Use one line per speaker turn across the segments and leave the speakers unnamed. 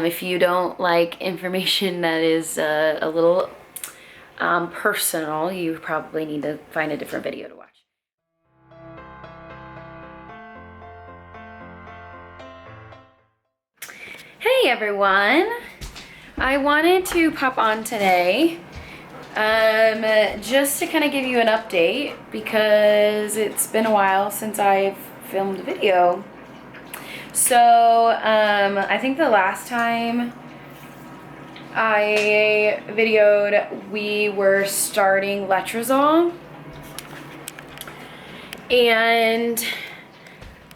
If you don't like information that is a little personal, you probably need to find a different video to watch. Hey everyone! I wanted to pop on today just to kind of give you an update because it's been a while since I've filmed a video. So I think the last time I videoed, we were starting Letrozole, and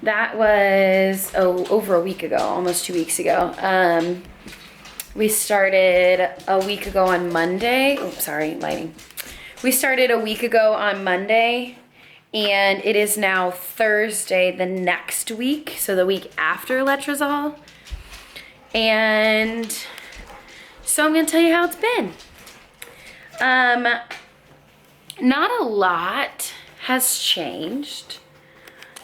that was over a week ago, almost 2 weeks ago. We started a week ago on Monday. Oh, sorry, lighting. We started a week ago on Monday, and it is now Thursday the next week, so the week after Letrozole. And so I'm gonna tell you how it's been. Not a lot has changed.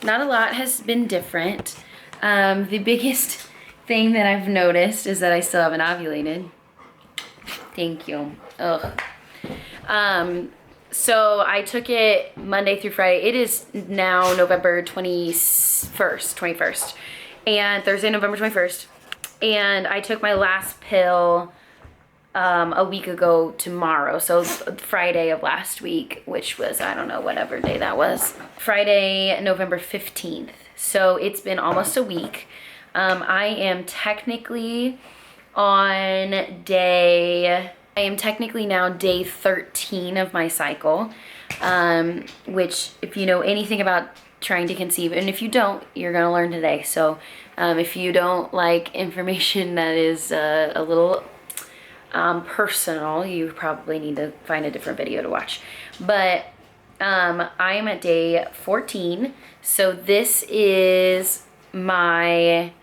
Not a lot has been different. The biggest thing that I've noticed is that I still haven't ovulated. Thank you. Ugh. So I took it Monday through Friday. It is now November 21st, and Thursday, November 21st. And I took my last pill a week ago tomorrow, so Friday of last week, which was, I don't know, whatever day that was. Friday, November 15th. So it's been almost a week. I am technically now day 13 of my cycle, which, if you know anything about trying to conceive, and if you don't, you're gonna learn today. So if you don't like information that is a little personal, you probably need to find a different video to watch. But I am at day 14, so this is my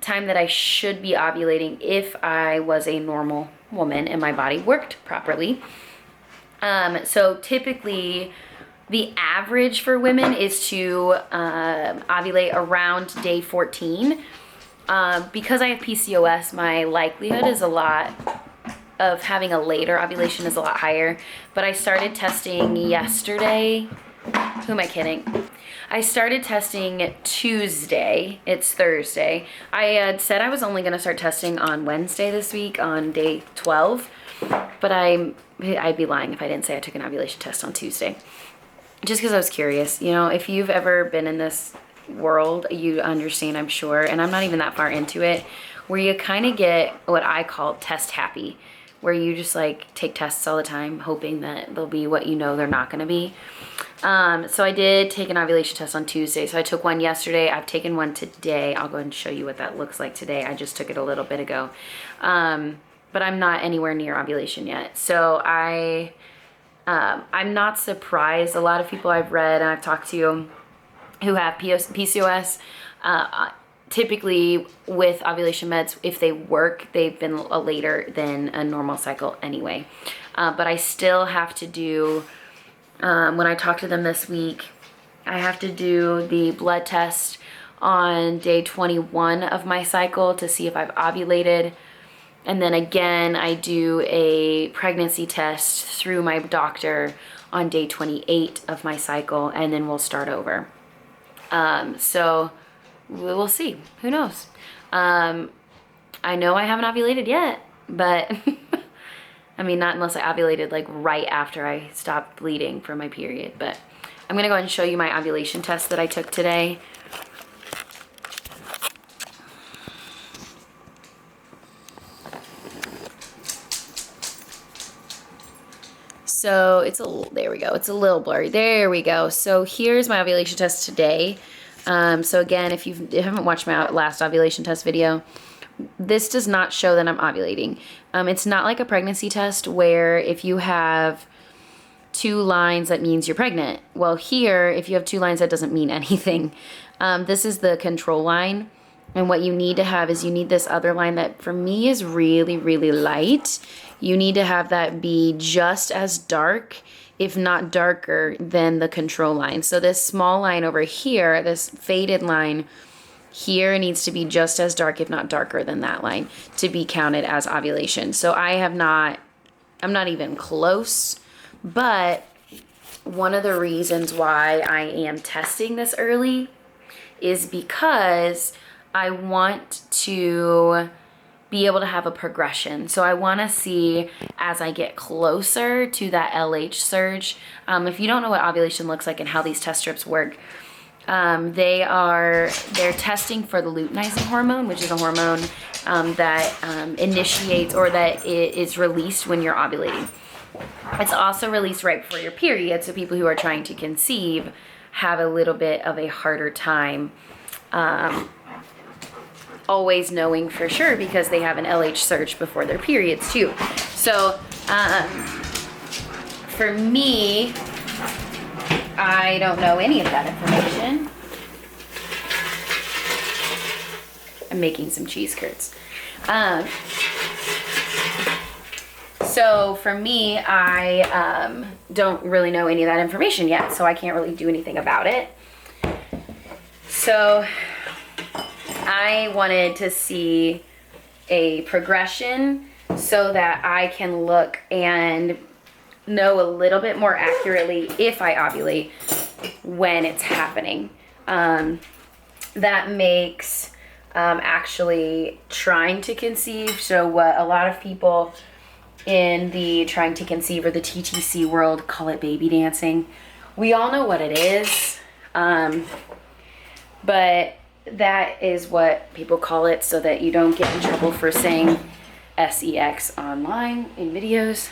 time that I should be ovulating if I was a normal woman and my body worked properly. So typically the average for women is to ovulate around day 14. Because I have PCOS, my likelihood is of having a later ovulation is a lot higher. But I started testing yesterday. Who am I kidding? I started testing Tuesday. It's Thursday. I had said I was only going to start testing on Wednesday this week on day 12. But I'd be lying if I didn't say I took an ovulation test on Tuesday. Just because I was curious. You know, if you've ever been in this world, you understand, I'm sure, and I'm not even that far into it, where you kind of get what I call test happy, where you just like take tests all the time hoping that they'll be what you know they're not going to be. So I did take an ovulation test on Tuesday. So I took one yesterday. I've taken one today. I'll go ahead and show you what that looks like today. I just took it a little bit ago. But I'm not anywhere near ovulation yet. So I'm not surprised. A lot of people I've read and I've talked to who have PCOS, typically with ovulation meds, if they work, they've been later than a normal cycle anyway. But I still have to do, when I talk to them this week, I have to do the blood test on day 21 of my cycle to see if I've ovulated. And then again, I do a pregnancy test through my doctor on day 28 of my cycle, and then we'll start over. So we'll see. Who knows? I know I haven't ovulated yet, but I mean, not unless I ovulated like right after I stopped bleeding from my period. But I'm gonna go ahead and show you my ovulation test that I took today. So there we go. It's a little blurry. There we go. So here's my ovulation test today. So again, if you haven't watched my last ovulation test video, this does not show that I'm ovulating. It's not like a pregnancy test where if you have 2 lines, that means you're pregnant. Well, here, if you have 2 lines, that doesn't mean anything. This is the control line. And what you need to have is you need this other line that for me is really, really light. You need to have that be just as dark, if not darker, than the control line. So this small line over here, this faded line, here needs to be just as dark, if not darker than that line, to be counted as ovulation. So I'm not even close, but one of the reasons why I am testing this early is because I want to be able to have a progression. So I want to see, as I get closer to that LH surge, if you don't know what ovulation looks like and how these test strips work, they're testing for the luteinizing hormone, which is a hormone that initiates, or that is released when you're ovulating. It's also released right before your period, so people who are trying to conceive have a little bit of a harder time always knowing for sure, because they have an LH surge before their periods too. So for me, I don't know any of that information. I'm making some cheese curds. So for me, I don't really know any of that information yet, so I can't really do anything about it. So I wanted to see a progression so that I can look and know a little bit more accurately if I ovulate when it's happening. That makes actually trying to conceive, so what a lot of people in the trying to conceive or the TTC world call it baby dancing. We all know what it is, but that is what people call it, so that you don't get in trouble for saying sex online in videos.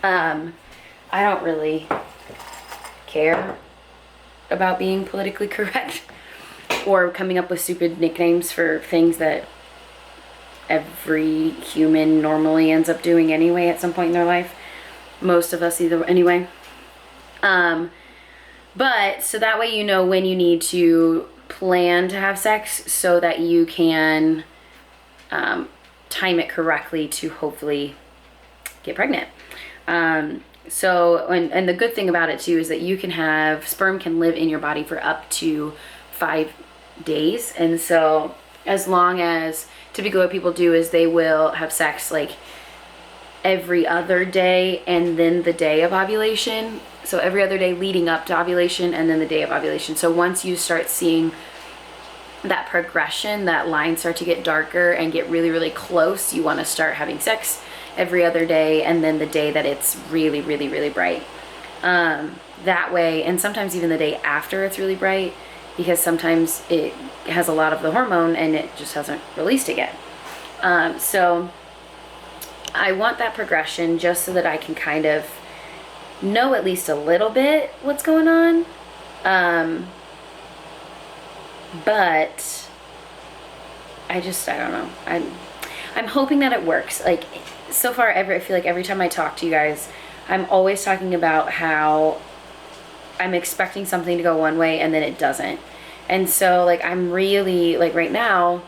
I don't really care about being politically correct or coming up with stupid nicknames for things that every human normally ends up doing anyway at some point in their life. Most of us either anyway. But so that way you know when you need to plan to have sex, so that you can time it correctly to hopefully get pregnant. So and the good thing about it too is that you can have sperm can live in your body for up to 5 days. And so as long as, typically what people do is they will have sex like every other day and then the day of ovulation. So every other day leading up to ovulation and then the day of ovulation. So once you start seeing that progression, that line start to get darker and get really, really close, you want to start having sex every other day and then the day that it's really, really, really bright. That way, and sometimes even the day after it's really bright, because sometimes it has a lot of the hormone and it just hasn't released it yet. So I want that progression just so that I can kind of know at least a little bit what's going on. But I don't know. I'm hoping that it works. Like so far, I feel like every time I talk to you guys, I'm always talking about how I'm expecting something to go one way and then it doesn't. And so like I'm really, like right now,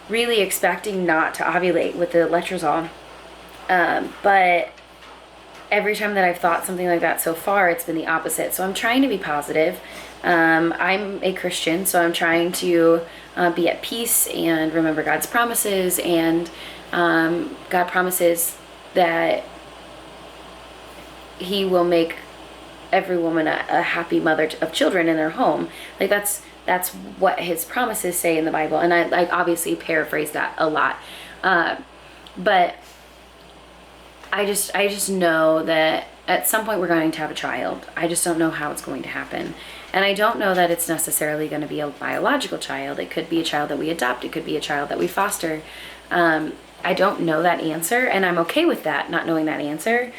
really expecting not to ovulate with the letrozole. But every time that I've thought something like that so far, it's been the opposite. So I'm trying to be positive. I'm a Christian, so I'm trying to be at peace and remember God's promises. And God promises that He will make every woman a happy mother of children in their home. Like that's what His promises say in the Bible. And I obviously paraphrase that a lot. But I just know that at some point we're going to have a child. I just don't know how it's going to happen. And I don't know that it's necessarily going to be a biological child. It could be a child that we adopt. It could be a child that we foster. I don't know that answer, and I'm okay with that, not knowing that answer.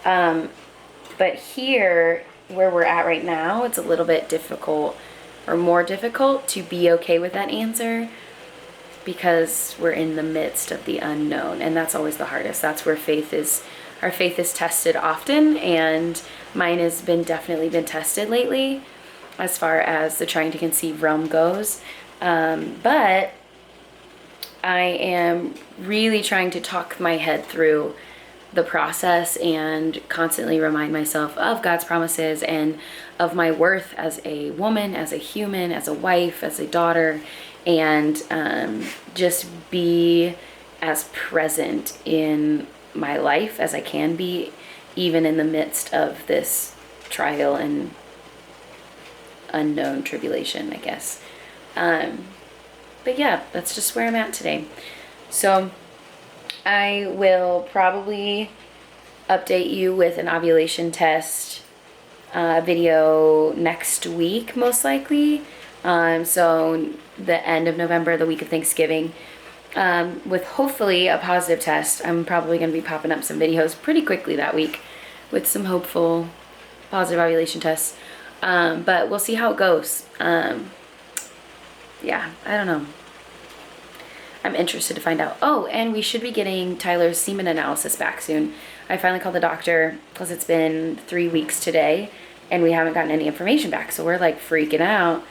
But here, where we're at right now, it's a little bit difficult, or more difficult, to be okay with that answer, because we're in the midst of the unknown, and that's always the hardest. That's where our faith is tested often, and mine has definitely been tested lately as far as the trying to conceive realm goes. But I am really trying to talk my head through the process and constantly remind myself of God's promises and of my worth as a woman, as a human, as a wife, as a daughter, and just be as present in my life as I can be, even in the midst of this trial and unknown tribulation, I guess. But yeah, that's just where I'm at today. So I will probably update you with an ovulation test video next week, most likely. So the end of November, the week of Thanksgiving, with hopefully a positive test. I'm probably going to be popping up some videos pretty quickly that week with some hopeful positive ovulation tests. But we'll see how it goes. Yeah, I don't know. I'm interested to find out. Oh, and we should be getting Tyler's semen analysis back soon. I finally called the doctor because it's been 3 weeks today and we haven't gotten any information back. So we're like freaking out.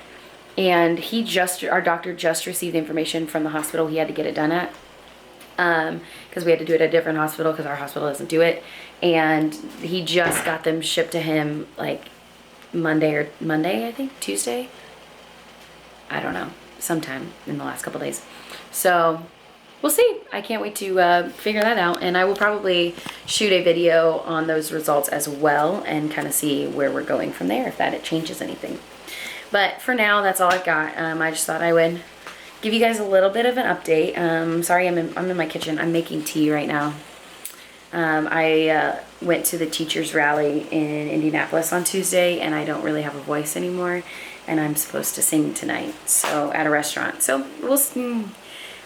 And our doctor just received information from the hospital he had to get it done at. Because we had to do it at a different hospital because our hospital doesn't do it. And he just got them shipped to him like Monday, I think, Tuesday. I don't know, sometime in the last couple days. So we'll see. I can't wait to figure that out. And I will probably shoot a video on those results as well and kind of see where we're going from there, if it changes anything. But for now, that's all I've got. I just thought I would give you guys a little bit of an update. Sorry, I'm in my kitchen. I'm making tea right now. I went to the teachers rally in Indianapolis on Tuesday, and I don't really have a voice anymore. And I'm supposed to sing tonight, so at a restaurant. So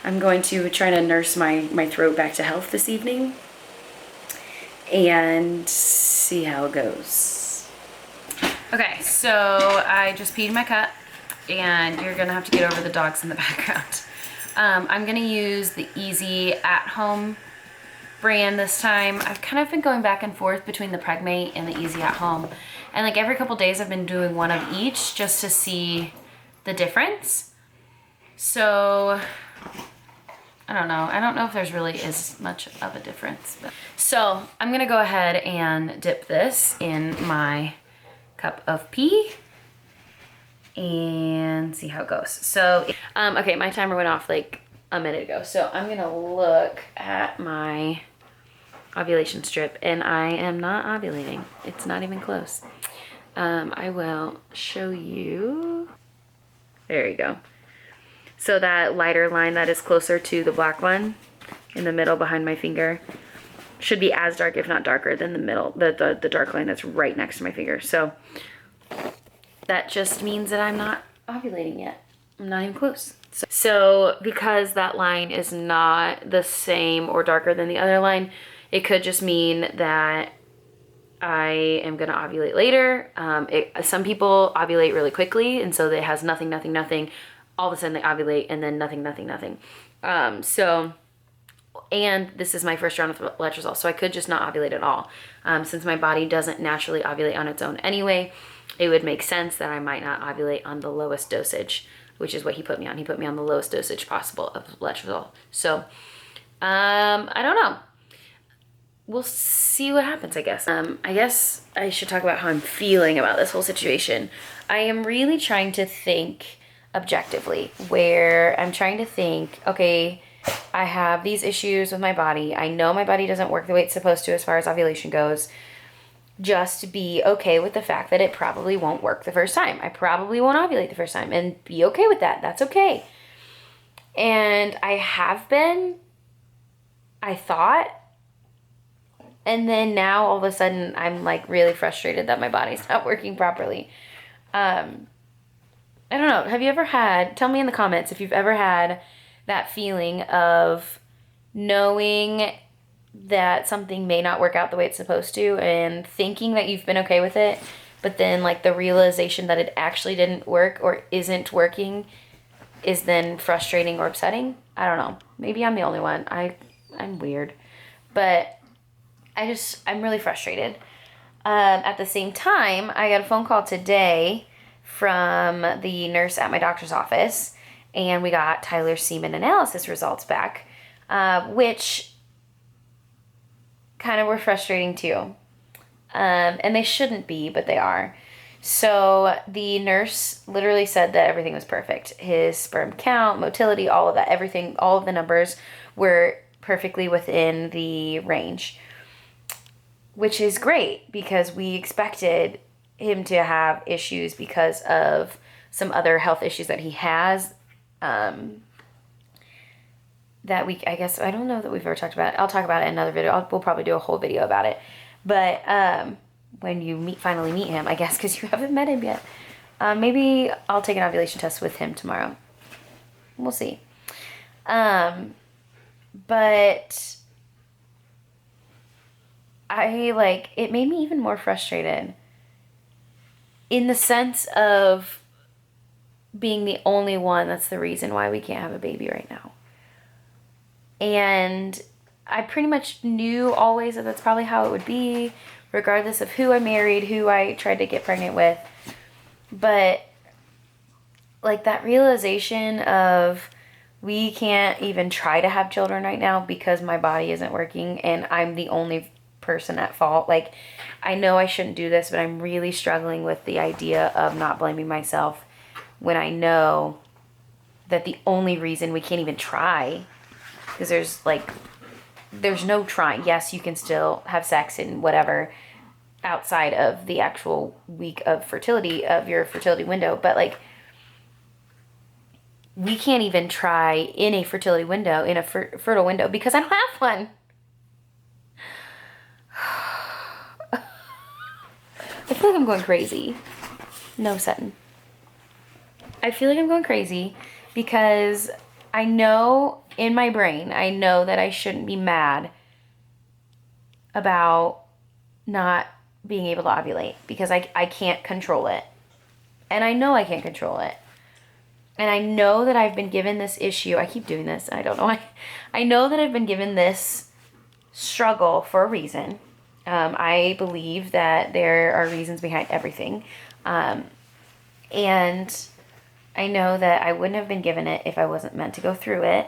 I'm going to try to nurse my throat back to health this evening and see how it goes. Okay, so I just peed in my cup, and you're gonna have to get over the dogs in the background. I'm gonna use the Easy at Home brand this time. I've kind of been going back and forth between the Pregmate and the Easy at Home. And like every couple days I've been doing one of each just to see the difference. So I don't know. I don't know if there's really is much of a difference. So I'm gonna go ahead and dip this in my cup of pee and see how it goes. So, okay, my timer went off like a minute ago. So I'm gonna look at my ovulation strip, and I am not ovulating. It's not even close. I will show you. There you go. So that lighter line that is closer to the black one in the middle behind my finger should be as dark, if not darker, than the middle, the dark line that's right next to my finger. So that just means that I'm not ovulating yet. I'm not even close. So because that line is not the same or darker than the other line, it could just mean that I am gonna ovulate later. Some people ovulate really quickly, and so it has nothing, nothing, nothing. All of a sudden they ovulate, and then nothing, nothing, nothing. And this is my first round of letrozole, so I could just not ovulate at all. Since my body doesn't naturally ovulate on its own anyway, it would make sense that I might not ovulate on the lowest dosage, which is what he put me on. He put me on the lowest dosage possible of letrozole. So, I don't know. We'll see what happens, I guess. I guess I should talk about how I'm feeling about this whole situation. I am really trying to think objectively, where I'm trying to think, okay, I have these issues with my body. I know my body doesn't work the way it's supposed to as far as ovulation goes. Just be okay with the fact that it probably won't work the first time. I probably won't ovulate the first time, and be okay with that. That's okay. And I have been, I thought. And then now all of a sudden I'm like really frustrated that my body's not working properly. I don't know. Have you ever had, tell me in the comments if you've ever had that feeling of knowing that something may not work out the way it's supposed to and thinking that you've been okay with it, but then like the realization that it actually didn't work or isn't working is then frustrating or upsetting? I don't know. Maybe I'm the only one. I'm weird. But I'm really frustrated. At the same time, I got a phone call today from the nurse at my doctor's office, and we got Tyler's semen analysis results back, which kind of were frustrating too. And they shouldn't be, but they are. So the nurse literally said that everything was perfect. His sperm count, motility, all of that, everything, all of the numbers were perfectly within the range, which is great because we expected him to have issues because of some other health issues that he has. That I guess, I don't know that we've ever talked about it. I'll talk about it in another video. We'll probably do a whole video about it. But when you finally meet him, I guess, because you haven't met him yet. Maybe I'll take an ovulation test with him tomorrow. We'll see. But it made me even more frustrated in the sense of being the only one that's the reason why we can't have a baby right now. And I pretty much knew always that that's probably how it would be, regardless of who I married, who I tried to get pregnant with. But like that realization of we can't even try to have children right now because my body isn't working and I'm the only person at fault. Like, I know I shouldn't do this, but I'm really struggling with the idea of not blaming myself when I know that the only reason we can't even try, because there's no trying. Yes, you can still have sex and whatever outside of the actual week of fertility, of your fertility window, but like, we can't even try in a fertility window, in a fertile window, because I don't have one. I feel like I'm going crazy. No, Sutton. I feel like I'm going crazy because I know in my brain, I know that I shouldn't be mad about not being able to ovulate because I can't control it. And I know I can't control it. And I know that I've been given this issue. I keep doing this. I don't know why. I know that I've been given this struggle for a reason. I believe that there are reasons behind everything. And I know that I wouldn't have been given it if I wasn't meant to go through it.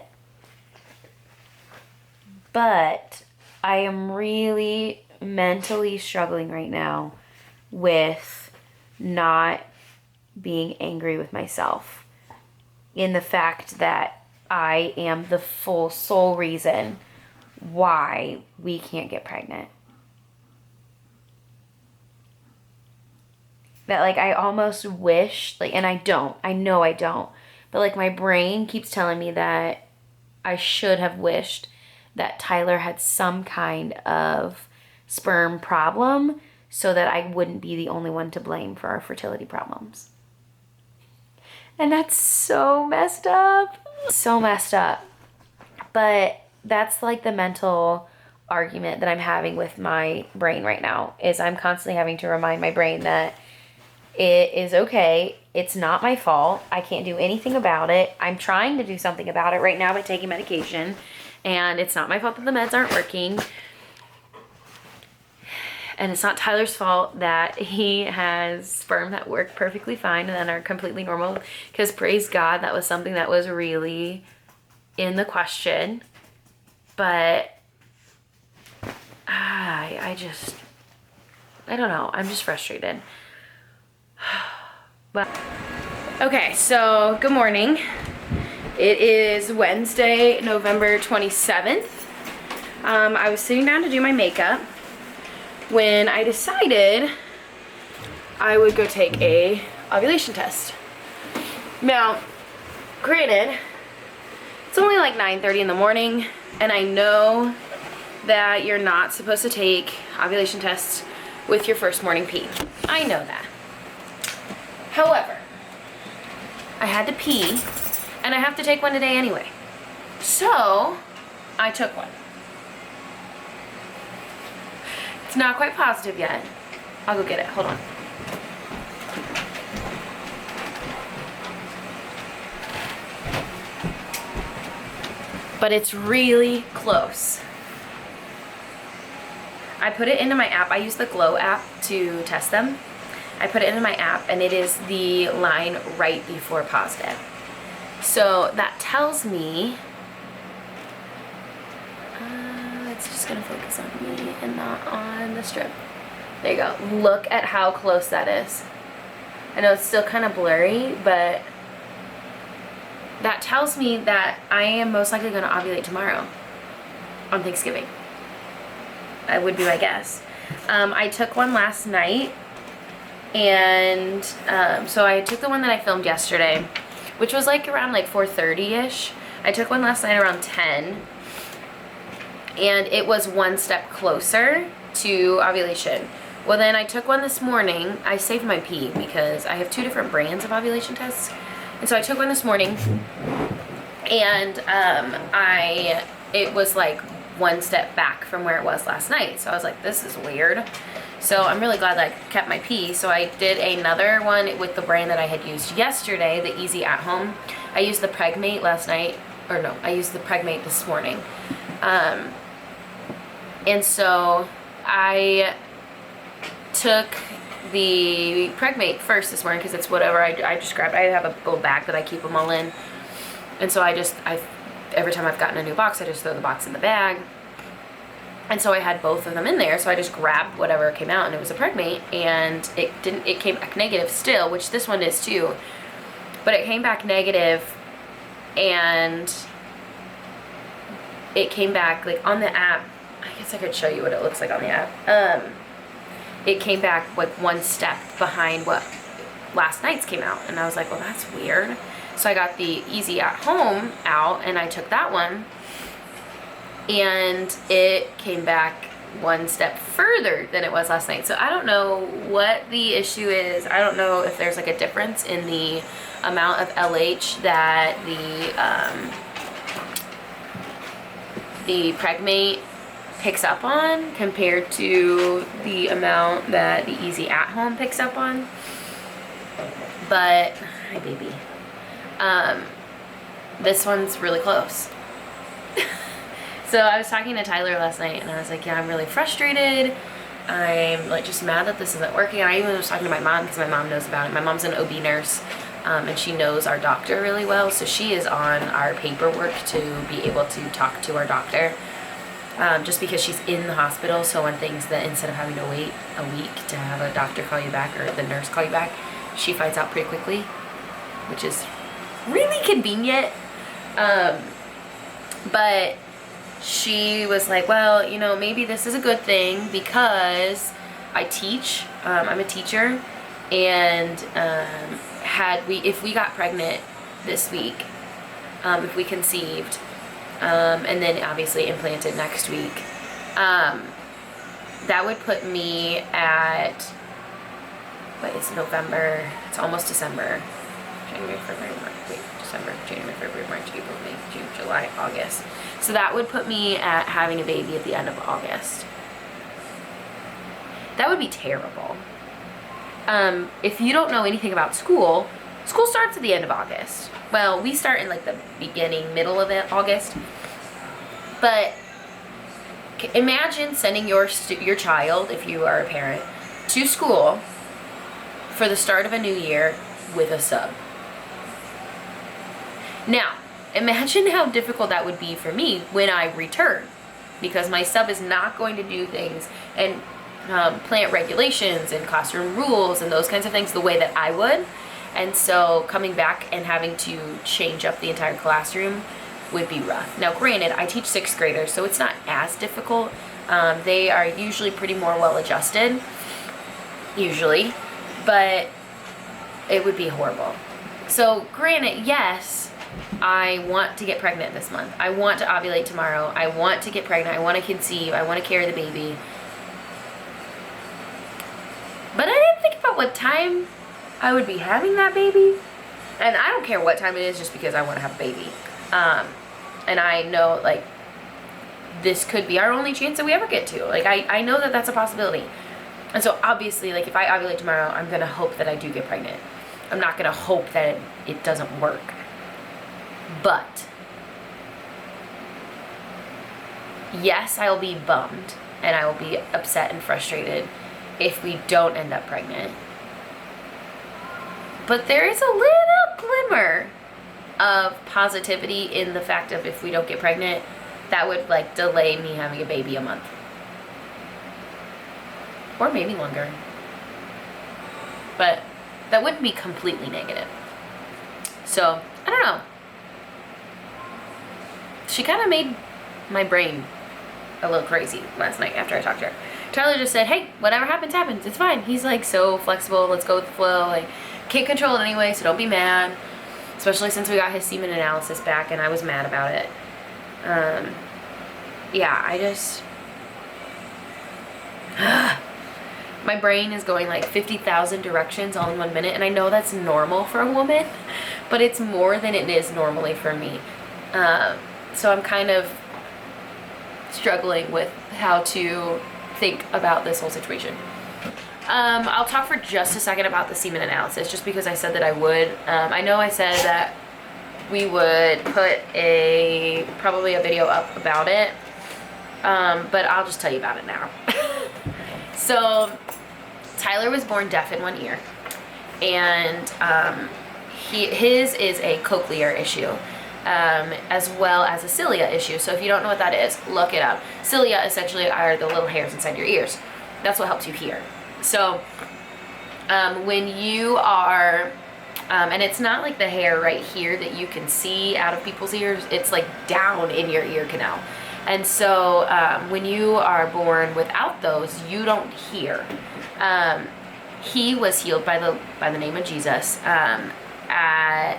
But I am really mentally struggling right now with not being angry with myself in the fact that I am the sole reason why we can't get pregnant. That like I almost wish, like, and I don't, I know I don't, but like my brain keeps telling me that I should have wished that Tyler had some kind of sperm problem so that I wouldn't be the only one to blame for our fertility problems. And that's so messed up. So messed up. But that's like the mental argument that I'm having with my brain right now, is I'm constantly having to remind my brain that it is okay. It's not my fault. I can't do anything about it. I'm trying to do something about it right now by taking medication. And it's not my fault that the meds aren't working. And it's not Tyler's fault that he has sperm that work perfectly fine and that are completely normal. Because praise God, that was something that was really in the question. But I don't know. I'm just frustrated. But okay, so good morning. It is Wednesday, November 27th. I was sitting down to do my makeup when I decided I would go take a ovulation test. Now, granted, it's only like 9:30 in the morning, and I know that you're not supposed to take ovulation tests with your first morning pee. I know that. However, I had to pee, and I have to take one today anyway. So, I took one. It's not quite positive yet. I'll go get it. Hold on. But it's really close. I put it into my app. I use the Glow app to test them. I put it into my app, and it is the line right before positive. So that tells me, let's just just gonna focus on me and not on the strip. There you go. Look at how close that is. I know it's still kind of blurry, but that tells me that I am most likely going to ovulate tomorrow on Thanksgiving. That would be my guess. I took one last night, and so I took the one that I filmed yesterday, which was like around like 4:30-ish. I took one last night around 10, and it was one step closer to ovulation. Well, then I took one this morning. I saved my pee because I have 2 different brands of ovulation tests. And so I took one this morning, and it was like one step back from where it was last night. So I was like, this is weird. So I'm really glad that I kept my pee. So I did another one with the brand that I had used yesterday, the Easy at Home. I used the Pregmate last night, or no, I used the Pregmate this morning. And so I took the Pregmate first this morning because it's whatever I just grabbed. I have a little bag that I keep them all in, and so every time I've gotten a new box, I just throw the box in the bag. And so I had both of them in there, so I just grabbed whatever came out, and it was a Pregmate, and it came back negative still, which this one is too, but it came back negative, and it came back like on the app. I guess I could show you what it looks like on the app. It came back like one step behind what last night's came out. And I was like, well, that's weird. So I got the Easy at Home out, and I took that one, and it came back one step further than it was last night. So I don't know what the issue is. I don't know if there's like a difference in the amount of LH that the Pregmate picks up on compared to the amount that the Easy at Home picks up on. But hi baby, this one's really close. So I was talking to Tyler last night, and I was like, yeah, I'm really frustrated. I'm like just mad that this isn't working. And I even was talking to my mom because my mom knows about it. My mom's an OB nurse, and she knows our doctor really well, so she is on our paperwork to be able to talk to our doctor. Just because she's in the hospital, so on things that instead of having to wait a week to have a doctor call you back or the nurse call you back, she finds out pretty quickly, which is really convenient. But she was like, well, you know, maybe this is a good thing because I teach, I'm a teacher, and if we got pregnant this week, if we conceived, and then obviously implanted next week, that would put me at, what is November? It's almost December. January, February, March, December, January, February, March, April, May, June, July, August. So that would put me at having a baby at the end of August. That would be terrible. If you don't know anything about school starts at the end of August. Well, we start in like the middle of August. But imagine sending your child, if you are a parent, to school for the start of a new year with a sub. Now, imagine how difficult that would be for me when I return, because my sub is not going to do things and plant regulations and classroom rules and those kinds of things the way that I would. And so coming back and having to change up the entire classroom would be rough. Now granted, I teach 6th graders, so it's not as difficult. They are usually pretty more well adjusted, usually, but it would be horrible. So granted, yes, I want to get pregnant this month. I want to ovulate tomorrow. I want to get pregnant. I want to conceive. I want to carry the baby. But I didn't think about what time I would be having that baby. And I don't care what time it is just because I want to have a baby. And I know, like, this could be our only chance that we ever get to. Like, I know that that's a possibility. And so, obviously, like, if I ovulate tomorrow, I'm going to hope that I do get pregnant. I'm not going to hope that it doesn't work. But, yes, I'll be bummed. And I will be upset and frustrated if we don't end up pregnant. But there is a little glimmer of positivity in the fact of if we don't get pregnant, that would like delay me having a baby a month. Or maybe longer. But that wouldn't be completely negative. So, I don't know. She kind of made my brain a little crazy last night after I talked to her. Tyler just said, hey, whatever happens, happens. It's fine. He's like so flexible. Let's go with the flow. Like, can't control it anyway, so don't be mad. Especially since we got his semen analysis back and I was mad about it. Yeah, I just... my brain is going like 50,000 directions all in 1 minute, and I know that's normal for a woman, but it's more than it is normally for me. So I'm kind of struggling with how to think about this whole situation. I'll talk for just a second about the semen analysis, just because I said that I would. I know I said that we would put probably a video up about it, but I'll just tell you about it now. So Tyler was born deaf in one ear, and his is a cochlear issue, as well as a cilia issue. So if you don't know what that is, look it up. Cilia essentially are the little hairs inside your ears. That's what helps you hear. So when you are, and it's not like the hair right here that you can see out of people's ears, it's like down in your ear canal. And so when you are born without those, you don't hear. He was healed by the name of Jesus at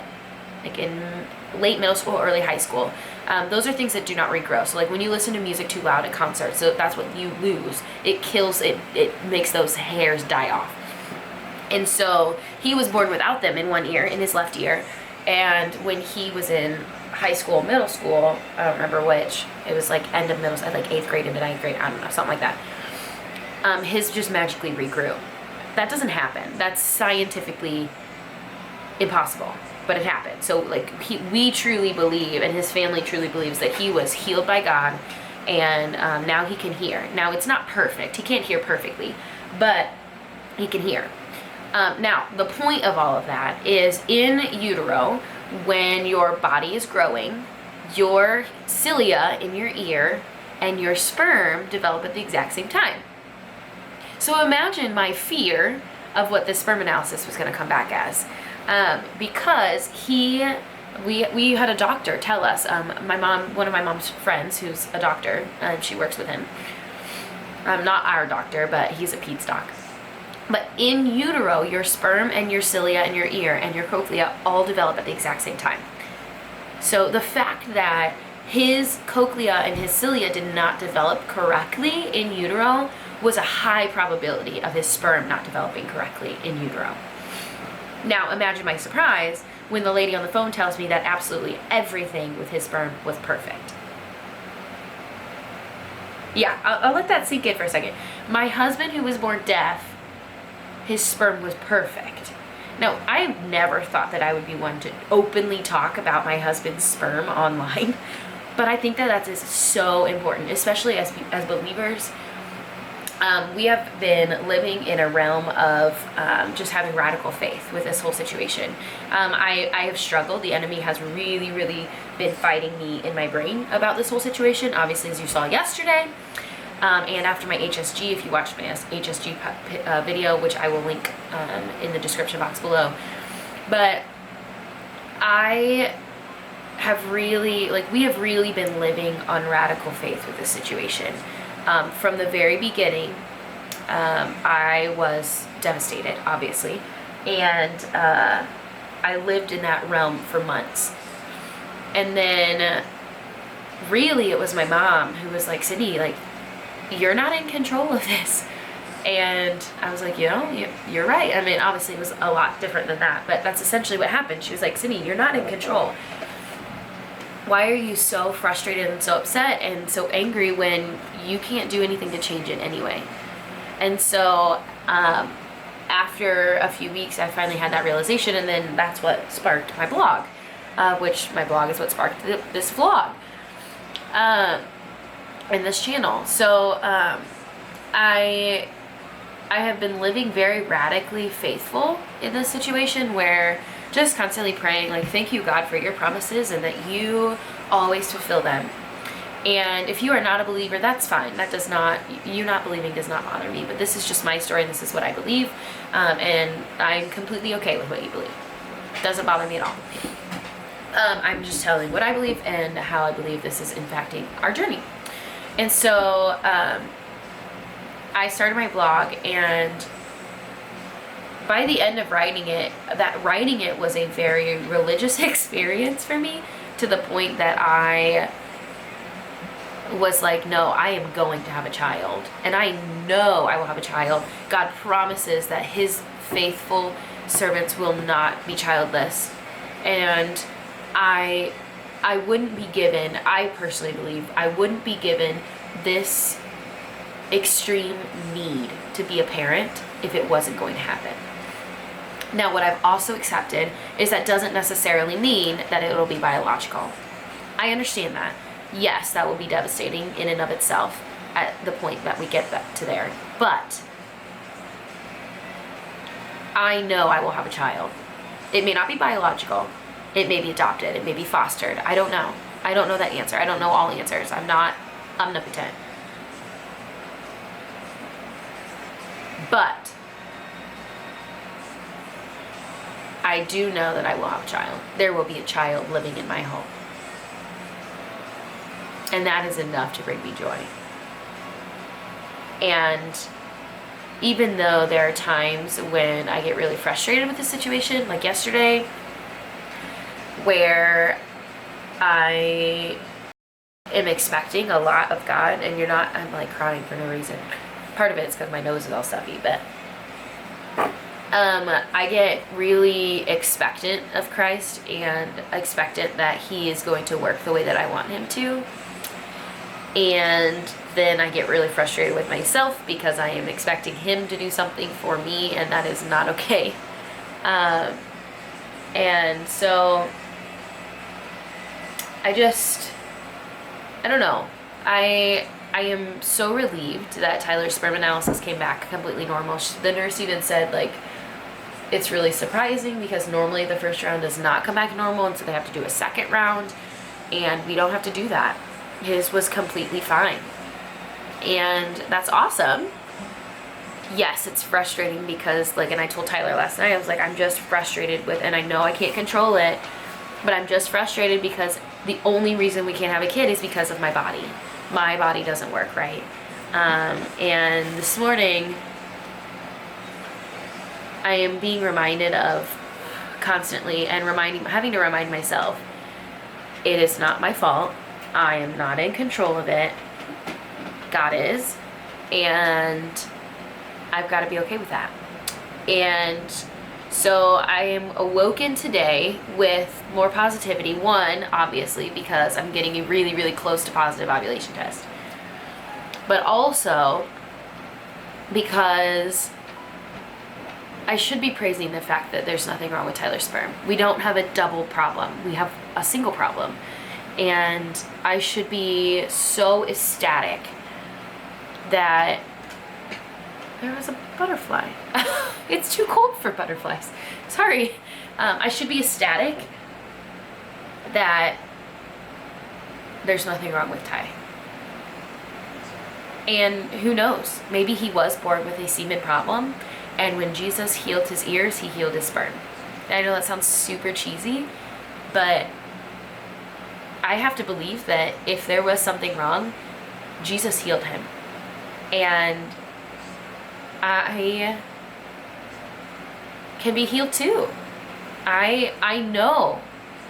like in late middle school, early high school. Those are things that do not regrow. So like when you listen to music too loud at concerts, so that's what you lose. It kills it. It makes those hairs die off. And so he was born without them in one ear, in his left ear. And when he was in high school, middle school, I don't remember which, it was like end of middle, like 8th grade into 9th grade, I don't know, something like that. His just magically regrew. That doesn't happen. That's scientifically impossible, but it happened. So like we truly believe, and his family truly believes, that he was healed by God, and now he can hear. Now it's not perfect. He can't hear perfectly, but he can hear. Now, the point of all of that is in utero, when your body is growing, your cilia in your ear and your sperm develop at the exact same time. So imagine my fear of what this sperm analysis was going to come back as. Because we had a doctor tell us, one of my mom's friends who's a doctor, and she works with him. Not our doctor, but he's a peds doc. But in utero, your sperm and your cilia and your ear and your cochlea all develop at the exact same time. So the fact that his cochlea and his cilia did not develop correctly in utero was a high probability of his sperm not developing correctly in utero. Now imagine my surprise when the lady on the phone tells me that absolutely everything with his sperm was perfect. Yeah, I'll let that sink in for a second. My husband, who was born deaf, his sperm was perfect. Now, I never thought that I would be one to openly talk about my husband's sperm online, but I think that is so important, especially as believers. We have been living in a realm of just having radical faith with this whole situation. I have struggled. The enemy has really, really been fighting me in my brain about this whole situation, obviously, as you saw yesterday. And after my HSG, if you watched my HSG video, which I will link in the description box below. But we have really been living on radical faith with this situation. From the very beginning, I was devastated, obviously, and I lived in that realm for months. And then really it was my mom who was like, Sydney, like, you're not in control of this. And I was like, you're right. I mean, obviously it was a lot different than that, but that's essentially what happened. She was like, Sydney, you're not in control. Why are you so frustrated and so upset and so angry when you can't do anything to change it anyway? And so after a few weeks, I finally had that realization, and then that's what sparked my blog, which my blog is what sparked this vlog. In this channel. So I have been living very radically faithful in this situation, where just constantly praying, like, thank you, God, for your promises and that you always fulfill them. And if you are not a believer, that's fine. That does not, you not believing does not bother me. But this is just my story, and this is what I believe. And I'm completely okay with what you believe. It doesn't bother me at all. I'm just telling what I believe and how I believe this is impacting our journey. And so I started my blog, and by the end of writing it was a very religious experience for me, to the point that I was like, no, I am going to have a child, and I know I will have a child. God promises that his faithful servants will not be childless, and I wouldn't be given, I personally believe, I wouldn't be given this extreme need to be a parent if it wasn't going to happen. Now, what I've also accepted is that doesn't necessarily mean that it'll be biological. I understand that. Yes, that will be devastating in and of itself at the point that we get back to there. But I know I will have a child. It may not be biological. It may be adopted. It may be fostered. I don't know. I don't know that answer. I don't know all answers. I'm not omnipotent. But I do know that I will have a child. There will be a child living in my home. And that is enough to bring me joy. And even though there are times when I get really frustrated with the situation, like yesterday, where I am expecting a lot of God, and I'm like crying for no reason. Part of it is because my nose is all stuffy, but I get really expectant of Christ and expectant that he is going to work the way that I want him to. And then I get really frustrated with myself because I am expecting him to do something for me, and that is not okay. And so I don't know. I am so relieved that Tyler's sperm analysis came back completely normal. The nurse even said, like, it's really surprising because normally the first round does not come back normal, and so they have to do a second round, and we don't have to do that. His was completely fine. And that's awesome. Yes, it's frustrating because, like, and I told Tyler last night, I was like, I'm just frustrated with, and I know I can't control it, but I'm just frustrated because the only reason we can't have a kid is because of my body. My body doesn't work right. And this morning, I am being reminded of constantly, and having to remind myself, it is not my fault. I am not in control of it. God is. And I've got to be okay with that. And so I am awoken today with more positivity. One, obviously, because I'm getting really, really close to positive ovulation test. But also because I should be praising the fact that there's nothing wrong with Tyler's sperm. We don't have a double problem. We have a single problem. And I should be so ecstatic that there was a butterfly. It's too cold for butterflies. Sorry. I should be ecstatic that there's nothing wrong with Ty. And who knows? Maybe he was born with a semen problem, and when Jesus healed his ears, he healed his sperm. And I know that sounds super cheesy, but I have to believe that if there was something wrong, Jesus healed him. And I can be healed too. I know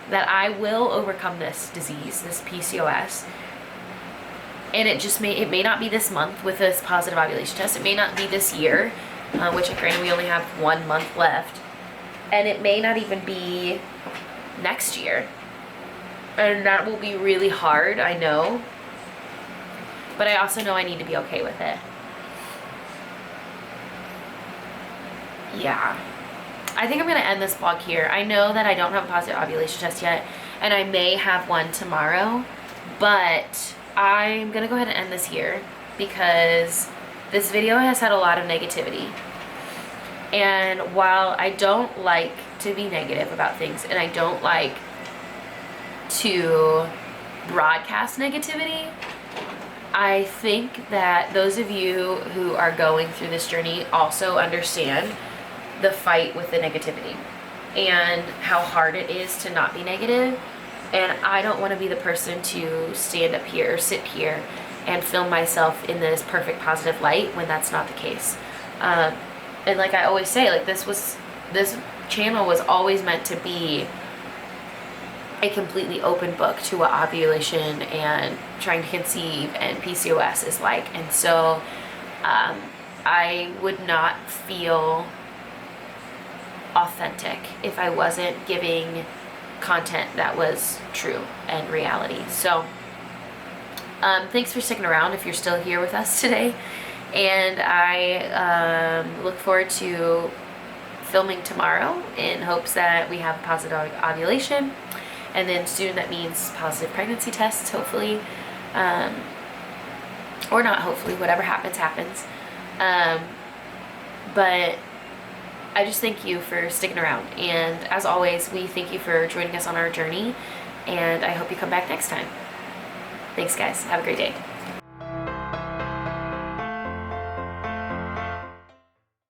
that I will overcome this disease, this PCOS. And it may not be this month with this positive ovulation test. It may not be this year, which granted we only have 1 month left. And it may not even be next year. And that will be really hard, I know. But I also know I need to be okay with it. Yeah. I think I'm going to end this vlog here. I know that I don't have a positive ovulation test yet, and I may have one tomorrow, but I'm going to go ahead and end this here because this video has had a lot of negativity. And while I don't like to be negative about things, and I don't like to broadcast negativity. I think that those of you who are going through this journey also understand the fight with the negativity and how hard it is to not be negative. And I don't want to be the person to stand up here or sit here and film myself in this perfect positive light when that's not the case. And like I always say, like this channel was always meant to be a completely open book to what ovulation and trying to conceive and PCOS is like. And so I would not feel authentic if I wasn't giving content that was true and reality. So thanks for sticking around if you're still here with us today, and I look forward to filming tomorrow in hopes that we have positive ovulation, and then soon that means positive pregnancy tests, hopefully, or not hopefully, whatever happens but I just thank you for sticking around, and as always, we thank you for joining us on our journey, and I hope you come back next time. Thanks, guys. Have a great day.